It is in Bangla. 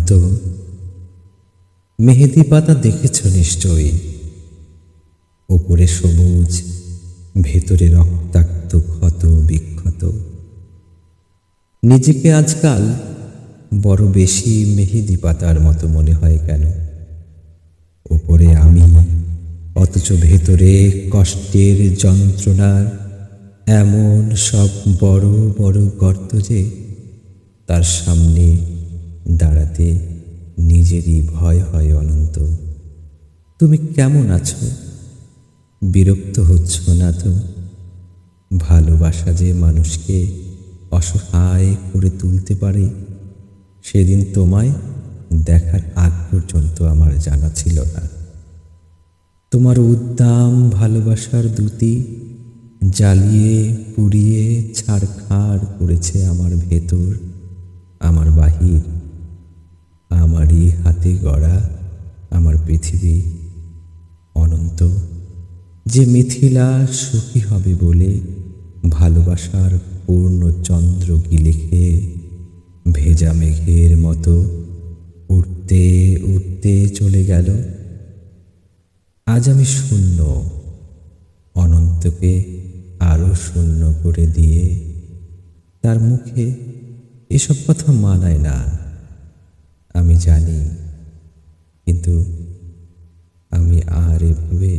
অনন্ত। মেহেদি পাতা দেখেছ নিশ্চয়ই, ওপরে সবুজ, ভেতরে রক্তাক্ত ক্ষত বিক্ষত। নিজেকে আজকাল বড় বেশি মেহেদি পাতার মতো মনে হয় কেন? ওপরে আমি, অথচ ভেতরে কষ্টের যন্ত্রণার এমন সব বড় বড় গর্ত যে তার সামনে দাঁড়াতে নিজেরই ভয় হয় অনন্ত। তুমি কেমন আছো? বিরক্ত হচ্ছ না তো? ভালোবাসা যে মানুষকে অসহায় করে তুলতে পারে, সেদিন তোমায় দেখার আগ পর্যন্ত আমার জানা ছিল না। তোমার উদ্দাম ভালোবাসার দ্যুতি জ্বালিয়ে পুড়িয়ে ছাড়খাড় করেছে আমার ভেতর, আমার বাহির, আমারই হাতে গড়া আমার পৃথিবী। অনন্ত, যে মিথিলা সুখী হবে বলে ভালোবাসার পূর্ণ চন্দ্র গিলে খেয়ে ভেজা মেঘের মতো উঠতে উঠতে চলে গেল, আজ আমি শূন্য, অনন্তকে আরো শূন্য করে দিয়ে। তার মুখে এসব কথা মানায় না, আমি জানি, কিন্তু আমি আর এভাবে